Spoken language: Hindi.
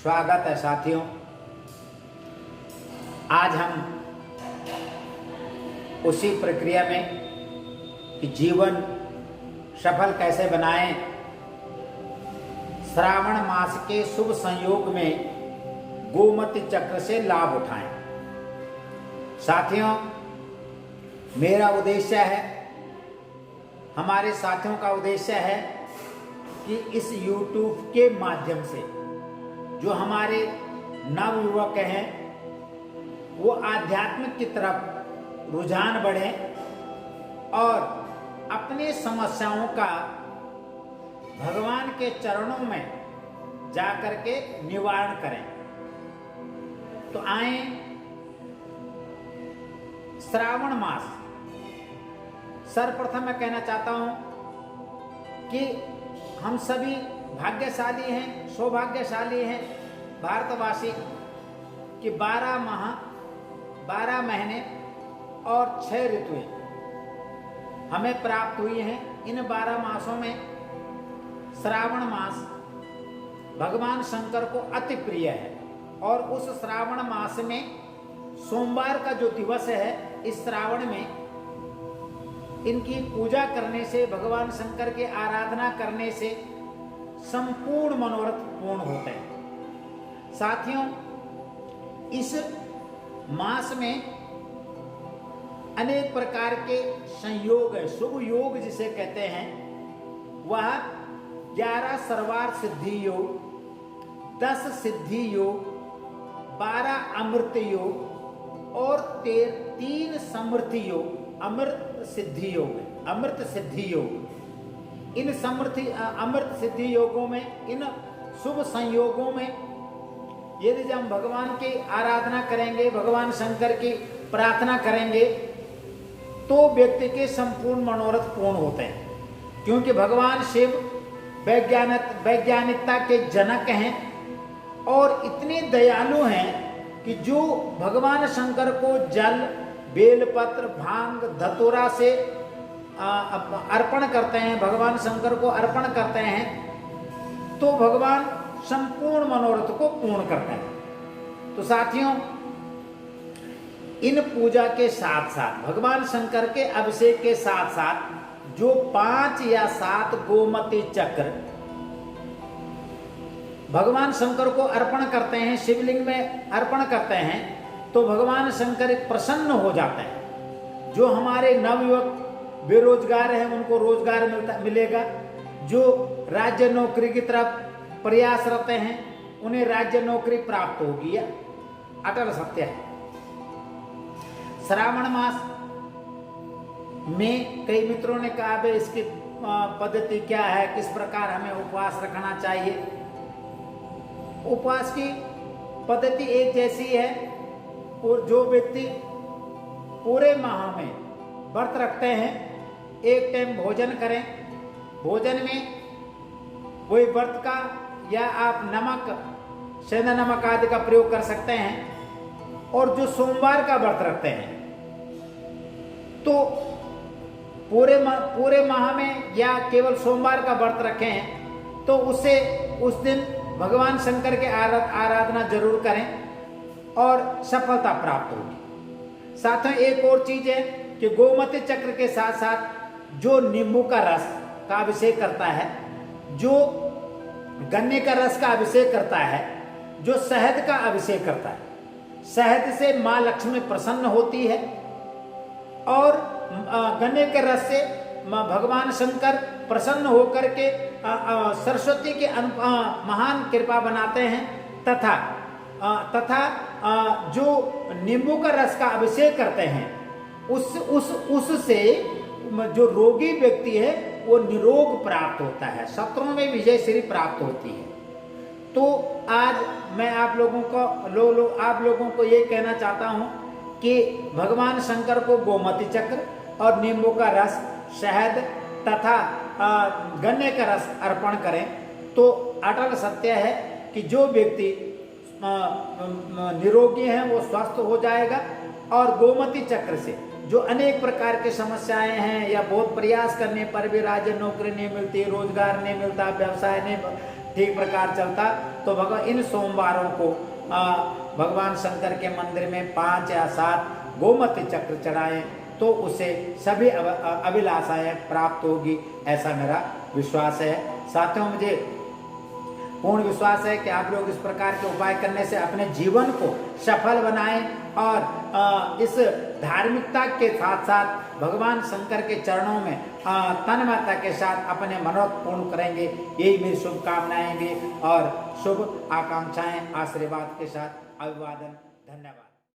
स्वागत है साथियों। आज हम उसी प्रक्रिया में कि जीवन सफल कैसे बनाएं, श्रावण मास के शुभ संयोग में गोमती चक्र से लाभ उठाएं। साथियों, मेरा उद्देश्य है, हमारे साथियों का उद्देश्य है कि इस YouTube के माध्यम से जो हमारे नवयुवक हैं वो आध्यात्मिक की तरफ रुझान बढ़े और अपनी समस्याओं का भगवान के चरणों में जाकर के निवारण करें। तो आए, श्रावण मास, सर्वप्रथम मैं कहना चाहता हूं कि हम सभी भाग्यशाली हैं, सौभाग्यशाली हैं भारतवासी कि 12 महीने और 6 ऋतुएं हमें प्राप्त हुई हैं। इन 12 मासों में श्रावण मास भगवान शंकर को अति प्रिय है और उस श्रावण मास में सोमवार का जो दिवस है, इस श्रावण में इनकी पूजा करने से, भगवान शंकर की आराधना करने से संपूर्ण मनोरथ पूर्ण होते हैं। साथियों, इस मास में अनेक प्रकार के संयोग है, शुभ योग जिसे कहते हैं, वह 11 सर्वार्थ सिद्धि योग, 10 सिद्धि योग, 12 अमृत योग और 3 समृद्धि योग, अमृत सिद्धि योग। इन अमृत सिद्धि योगों में, इन शुभ संयोगों में यदि हम भगवान की आराधना करेंगे, भगवान शंकर की प्रार्थना करेंगे, तो व्यक्ति के संपूर्ण मनोरथ पूर्ण होते हैं। क्योंकि भगवान शिव वैज्ञानिकता के जनक हैं और इतने दयालु हैं कि जो भगवान शंकर को जल, बेलपत्र, भांग, धतूरा से अर्पण करते हैं, भगवान शंकर को अर्पण करते हैं, तो भगवान संपूर्ण मनोरथ को पूर्ण करते हैं। तो साथियों, इन पूजा के साथ साथ, भगवान शंकर के अभिषेक के साथ साथ जो 5 या 7 गोमती चक्र भगवान शंकर को अर्पण करते हैं, शिवलिंग में अर्पण करते हैं, तो भगवान शंकर प्रसन्न हो जाते हैं। जो हमारे नवयुवक बेरोजगार हैं उनको रोजगार मिलेगा, जो राज्य नौकरी की तरफ प्रयासरत हैं उन्हें राज्य नौकरी प्राप्त होगी। यह अटल सत्य है। श्रावण मास में कई मित्रों ने कहा भाई इसकी पद्धति क्या है, किस प्रकार हमें उपवास रखना चाहिए। उपवास की पद्धति एक जैसी है और जो व्यक्ति पूरे माह में व्रत रखते हैं, एक टाइम भोजन करें, भोजन में वही व्रत का या आप नमक, सेंधा नमक आदि का प्रयोग कर सकते हैं। और जो सोमवार का व्रत रखते हैं तो पूरे माह में या केवल सोमवार का व्रत रखे हैं तो उसे उस दिन भगवान शंकर के आराधना जरूर करें और सफलता प्राप्त होगी। साथ में एक और चीज है कि गोमती चक्र के साथ साथ जो नींबू का रस का अभिषेक करता है, जो गन्ने का रस का अभिषेक करता है, जो शहद का अभिषेक करता है, शहद से माँ लक्ष्मी प्रसन्न होती है और गन्ने के रस से भगवान शंकर प्रसन्न होकर के सरस्वती की महान कृपा बनाते हैं। तथा जो नींबू का रस का अभिषेक करते हैं, उससे जो रोगी व्यक्ति है वो निरोग प्राप्त होता है, शत्रुओं में विजय श्री प्राप्त होती है। तो आज मैं आप लोगों को ये कहना चाहता हूँ कि भगवान शंकर को गोमती चक्र और नींबू का रस, शहद तथा गन्ने का रस अर्पण करें। तो अटल सत्य है कि जो व्यक्ति निरोगी हैं वो स्वस्थ हो जाएगा और गोमती चक्र से जो अनेक प्रकार की समस्याएं हैं या बहुत प्रयास करने पर भी राज्य नौकरी नहीं मिलती, रोजगार नहीं मिलता, व्यवसाय नहीं ठीक प्रकार चलता तो भगवान इन सोमवारों को भगवान शंकर के मंदिर में 5 या 7 गोमती चक्र चढ़ाएं तो उसे सभी अभिलाषाएं प्राप्त होगी, ऐसा मेरा विश्वास है। साथियों, मुझे पूर्ण विश्वास है कि आप लोग इस प्रकार के उपाय करने से अपने जीवन को सफल बनाएं और इस धार्मिकता के साथ साथ भगवान शंकर के चरणों में तन्मयता के साथ अपने मनोरथ पूर्ण करेंगे। यही मेरी शुभकामनाएं भी और शुभ आकांक्षाएं आशीर्वाद के साथ अभिवादन। धन्यवाद।